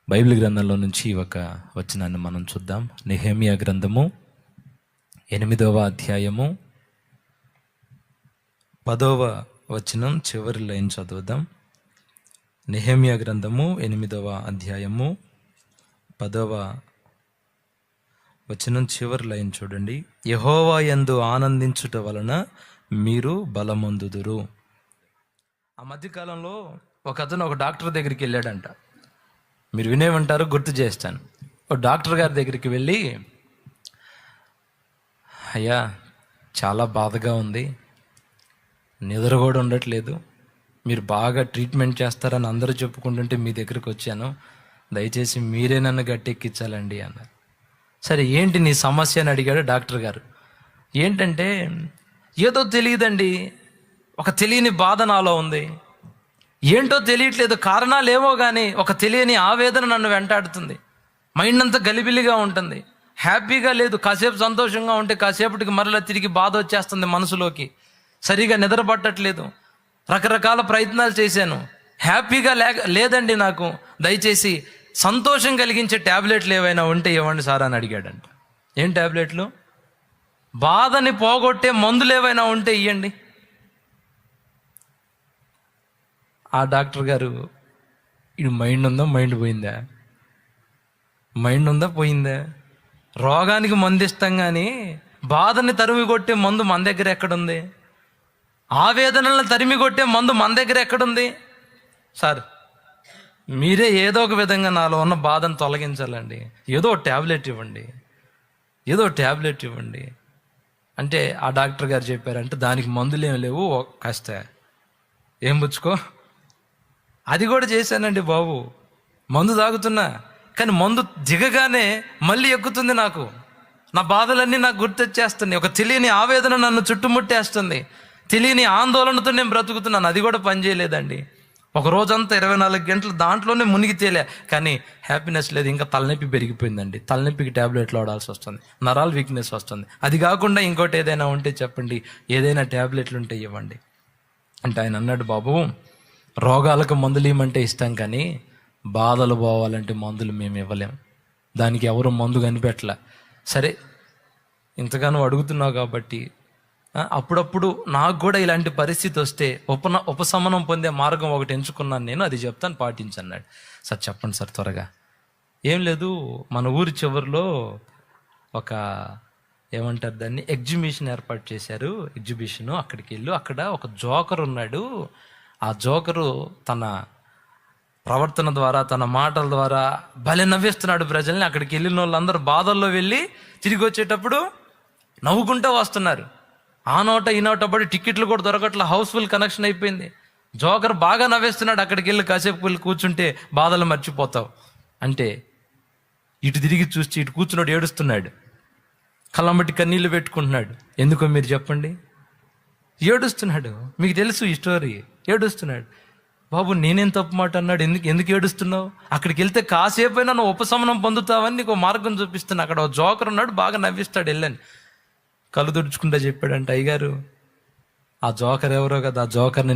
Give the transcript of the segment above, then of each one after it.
Bible గ్రంథంలో నుంచి ఒక వచనాన్ని మనం చూద్దాం. నెహెమ్యా గ్రంథము 8వ అధ్యాయము 10వ వచనం చివరి లైన్ చదువుదాం. నెహెమ్యా గ్రంథము 8వ అధ్యాయము 10వ వచనం చివరి లైన్ చూడండి. యెహోవా యందు ఆనందించుట వలన మీరు బలమొందుదురు. ఆ మధ్యకాలంలో ఒక అతను ఒక డాక్టర్ దగ్గరికి వెళ్ళాడంట. మీరు వినే ఉంటారు, గుర్తు చేస్తాను. ఒక డాక్టర్ గారి దగ్గరికి వెళ్ళి, అయ్యా చాలా బాధగా ఉంది, నిద్ర కూడా ఉండట్లేదు, మీరు బాగా ట్రీట్మెంట్ చేస్తారని అందరూ చెప్పుకుంటుంటే మీ దగ్గరికి వచ్చాను, దయచేసి మీరే నన్ను గట్టెక్కించాలండి అన్నారు. సరే ఏంటి నీ సమస్య అని అడిగాడు డాక్టర్ గారు. ఏంటంటే, ఏదో తెలియదండి, ఒక తెలియని బాధ నాలో ఉంది, ఏంటో తెలియట్లేదు, కారణాలు ఏమో కానీ ఒక తెలియని ఆవేదన నన్ను వెంటాడుతుంది, మైండ్ అంతా గలిబిలిగా ఉంటుంది, హ్యాపీగా లేదు. కాసేపు సంతోషంగా ఉంటే కాసేపటికి మరలా తిరిగి బాధ వచ్చేస్తుంది మనసులోకి, సరిగా నిద్ర పట్టట్లేదు, రకరకాల ప్రయత్నాలు చేశాను, హ్యాపీగా లేదండి నాకు, దయచేసి సంతోషం కలిగించే ట్యాబ్లెట్లు ఏవైనా ఉంటే ఇవ్వండి సార్ అని అడిగాడంట. ఏం ట్యాబ్లెట్లు? బాధని పోగొట్టే మందులు ఏవైనా ఉంటే ఇవ్వండి. ఆ డాక్టర్ గారు, ఇది మైండ్ ఉందా, మైండ్ పోయిందా? మైండ్ ఉందా, పోయిందా? రోగానికి మందు ఇస్తాం కానీ బాధని తరిమి కొట్టే మందు మన దగ్గర ఎక్కడుంది? ఆవేదనలను తరిమి కొట్టే మందు మన దగ్గర ఎక్కడుంది? సార్ మీరే ఏదో ఒక విధంగా నాలో ఉన్న బాధను తొలగించాలండి, ఏదో ట్యాబ్లెట్ ఇవ్వండి, ఏదో ట్యాబ్లెట్ ఇవ్వండి అంటే ఆ డాక్టర్ గారు చెప్పారంటే, దానికి మందులు ఏం లేవు, కాస్త ఏం పుచ్చుకో. అది కూడా చేశానండి బాబు, మందు తాగుతున్నా, కానీ మందు దిగగానే మళ్ళీ ఎక్కుతుంది నాకు, నా బాధలన్నీ నాకు గుర్తొచ్చేస్తుంది, ఒక తెలియని ఆవేదన నన్ను చుట్టుముట్టేస్తుంది, తెలియని ఆందోళనతో నేను బ్రతుకుతున్నాను. అది కూడా పనిచేయలేదండి. ఒక రోజంతా 24 గంటలు దాంట్లోనే మునిగి తేలే, కానీ హ్యాపీనెస్ లేదు. ఇంకా తలనొప్పి పెరిగిపోయిందండి, తలనొప్పికి ట్యాబ్లెట్లు వాడాల్సి వస్తుంది, నరాల వీక్నెస్ వస్తుంది. అది కాకుండా ఇంకోటి ఏదైనా ఉంటే చెప్పండి, ఏదైనా ట్యాబ్లెట్లు ఉంటే ఇవ్వండి అంటే ఆయన అన్నాడు, బాబు రోగాలకు మందులు ఇవ్వమంటే ఇస్తాం కానీ బాధలు పోవాలంటే మందులు మేము ఇవ్వలేం, దానికి ఎవరు మందు కనిపెట్టలే. సరే ఇంతగానో అడుగుతున్నావు కాబట్టి అప్పుడప్పుడు నాకు కూడా ఇలాంటి పరిస్థితి వస్తే ఉపశమనం పొందే మార్గం ఒకటి ఎంచుకున్నాను నేను, అది చెప్తాను, పాటించన్నాడు. సార్ చెప్పండి సార్ త్వరగా. ఏం లేదు, మన ఊరి చివరిలో ఒక ఏమంటారు దాన్ని, ఎగ్జిబిషన్ ఏర్పాటు చేశారు. ఎగ్జిబిషను, అక్కడికి వెళ్ళు, అక్కడ ఒక జోకర్ ఉన్నాడు, ఆ జోకరు తన ప్రవర్తన ద్వారా, తన మాటల ద్వారా భలే నవ్విస్తున్నాడు ప్రజల్ని. అక్కడికి వెళ్ళిన వాళ్ళందరూ బాధల్లో వెళ్ళి తిరిగి వచ్చేటప్పుడు నవ్వుకుంటూ వస్తున్నారు. ఆ నోట ఈ నోట పడి టికెట్లు కూడా దొరకట్లా, హౌస్ఫుల్ కనెక్షన్ అయిపోయింది. జోకర్ బాగా నవ్వేస్తున్నాడు. అక్కడికి వెళ్ళి కాసేపు వెళ్ళి కూర్చుంటే బాధలు మర్చిపోతావు అంటే, ఇటు తిరిగి చూసి ఇటు కూర్చున్నాడు, ఏడుస్తున్నాడు, కళ్ళంబట్టి కన్నీళ్ళు పెట్టుకుంటున్నాడు. ఎందుకో మీరు చెప్పండి? ఏడుస్తున్నాడు. మీకు తెలుసు ఈ స్టోరీ. ఏడుస్తున్నాడు. బాబు నేనేం తప్పు మాట అన్నాడు, ఎందుకు ఏడుస్తున్నావు? అక్కడికి వెళ్తే కాసేపు అయినా నువ్వు ఉపశమనం పొందుతావని నీకు మార్గం చూపిస్తున్నా. అక్కడ ఒక జోకర్ ఉన్నాడు, బాగా నవ్విస్తాడు, వెళ్ళని కళ్ళు తుడుచుకుంటా చెప్పాడంట, అయ్యగారు ఆ జోకర్ ఎవరో కదా, ఆ జోకర్ని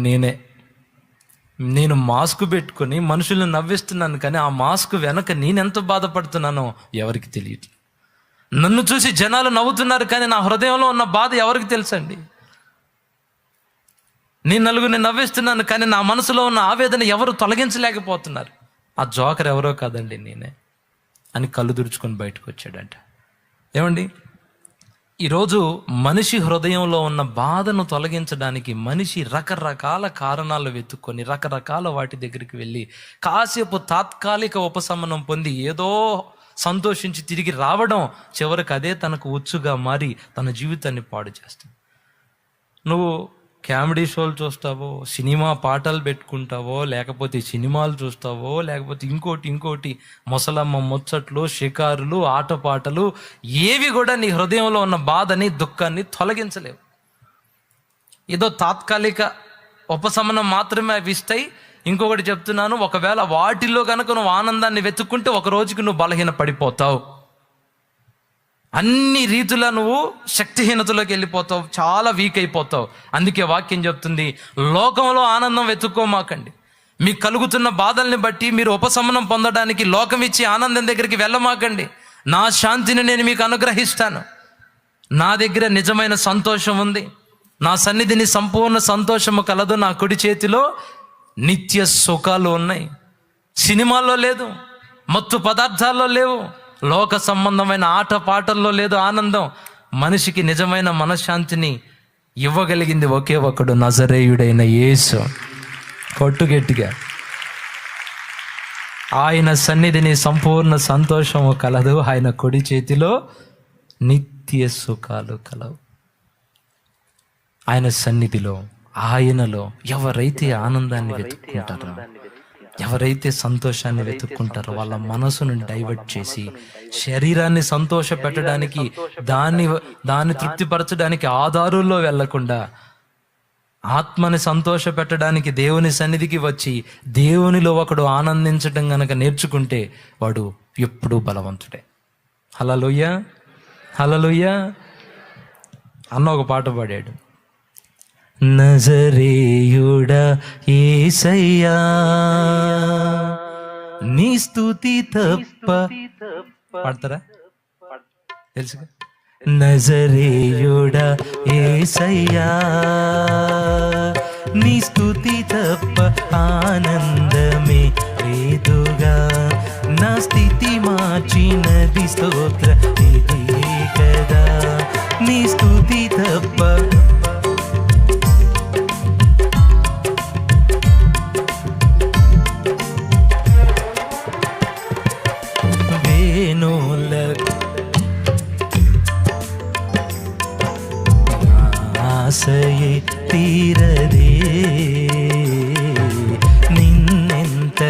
నేను మాస్క్ పెట్టుకొని మనుషుల్ని నవ్విస్తున్నాను, కానీ ఆ మాస్క్ వెనక నేనెంత బాధపడుతున్నానో ఎవరికి తెలియదు. నన్ను చూసి జనాలు నవ్వుతున్నారు, కానీ నా హృదయంలో ఉన్న బాధ ఎవరికి తెలుసండి? నేను నలుగురిని నవ్విస్తున్నాను, కానీ నా మనసులో ఉన్న ఆవేదన ఎవరు తొలగించలేకపోతున్నారు. ఆ జోకర్ ఎవరో కాదండి, నేనే అని కళ్ళు తుడుచుకొని బయటకు వచ్చాడంట. ఏమండి, ఈరోజు మనిషి హృదయంలో ఉన్న బాధను తొలగించడానికి మనిషి రకరకాల కారణాలు వెతుక్కొని రకరకాల వాటి దగ్గరికి వెళ్ళి కాసేపు తాత్కాలిక ఉపశమనం పొంది ఏదో సంతోషించి తిరిగి రావడం, చివరికి అదే తనకు ఉచ్చుగా మారి తన జీవితాన్ని పాడు చేస్తుంది. నువ్వు కామెడీ షోలు చూస్తావో, సినిమా పాటలు పెట్టుకుంటావో, లేకపోతే సినిమాలు చూస్తావో, లేకపోతే ఇంకోటి ముసలమ్మ ముచ్చట్లు, షికారులు, ఆటపాటలు, ఏవి కూడా నీ హృదయంలో ఉన్న బాధని, దుఃఖాన్ని తొలగించలేవు. ఏదో తాత్కాలిక ఉపశమనం మాత్రమే అవి ఇస్తాయి. ఇంకొకటి చెప్తున్నాను, ఒకవేళ వాటిల్లో కనుక నువ్వు ఆనందాన్ని వెతుక్కుంటే ఒక రోజుకి నువ్వు బలహీన పడిపోతావు, అన్ని రీతులా నువ్వు శక్తిహీనతలోకి వెళ్ళిపోతావు, చాలా వీక్ అయిపోతావు. అందుకే వాక్యం చెప్తుంది, లోకంలో ఆనందం వెతుక్కోమాకండి, మీకు కలుగుతున్న బాధల్ని బట్టి మీరు ఉపశమనం పొందడానికి లోకం ఇచ్చి ఆనందం దగ్గరికి వెళ్ళమాకండి. నా శాంతిని నేను మీకు అనుగ్రహిస్తాను. నా దగ్గర నిజమైన సంతోషం ఉంది. నా సన్నిధిని సంపూర్ణ సంతోషము కలదు. నా కుడి చేతిలో నిత్య సుఖాలు ఉన్నాయి. సినిమాల్లో లేదు, మత్తు పదార్థాల్లో లేవు, లోక సంబంధమైన ఆట పాటల్లో లేదు ఆనందం. మనిషికి నిజమైన మనశ్శాంతిని ఇవ్వగలిగింది ఒకే ఒకడు, నజరేయుడైన యేసు. కొట్టు గట్టిగా. ఆయన సన్నిధిని సంపూర్ణ సంతోషము కలదు. ఆయన కుడి చేతిలో నిత్య సుఖాలు కలవు. ఆయన సన్నిధిలో, ఆయనలో ఎవరైతే ఆనందాన్ని వెతుక్కుంటారో, ఎవరైతే సంతోషాన్ని వెతుక్కుంటారో వాళ్ళ మనసును డైవర్ట్ చేసి శరీరాన్ని సంతోష పెట్టడానికి, దాన్ని తృప్తిపరచడానికి ఆధారుల్లో వెళ్లకుండా ఆత్మని సంతోష పెట్టడానికి దేవుని సన్నిధికి వచ్చి దేవునిలో ఒకడు ఆనందించడం గనక నేర్చుకుంటే వాడు ఎప్పుడూ బలవంతుడే. హల్లెలూయా, హల్లెలూయా అన్న ఒక పాట పాడాడు. నజరేయుడా యేసయ్యా, నీ స్తుతి తప్ప పాడతారా? తెలుసుగా. నజరేయుడా యేసయ్యా, నీ స్తుతి తప్ప ఆనందమే లేదుగా. నా స్థితి మార్చినది స్తోత్ర ఇదే కదా. నీ స్తుతి తప్ప ఆశయే తీరదే, నిన్నెంత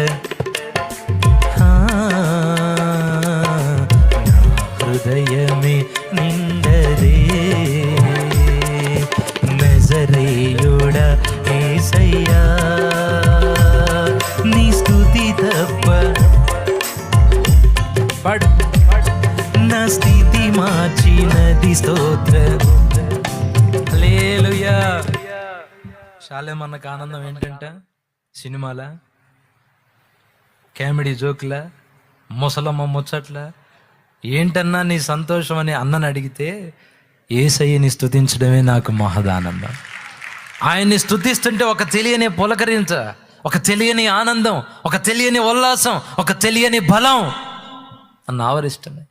హృదయమే నిండదే. నజరేయుడా యేసయ్యా, నీ స్తుతి తప్ప నా స్థితి మార్చినది స్తోత్ర. హల్లెలూయా. శాలేమన్నకు ఆనందం ఏంటంటే సినిమాల, కామెడీ జోక్ల, ముసలమ్మ ముచ్చట్ల. ఏంటన్నా నీ సంతోషం అని అన్నని అడిగితే యేసయ్యని స్తుతించడమే నాకు మహదానందం. ఆయన్ని స్తుతిస్తుంటే ఒక తెలియని పులకరించ, ఒక తెలియని ఆనందం, ఒక తెలియని ఉల్లాసం, ఒక తెలియని బలం అన్న ఆవరిస్తున్నాయి.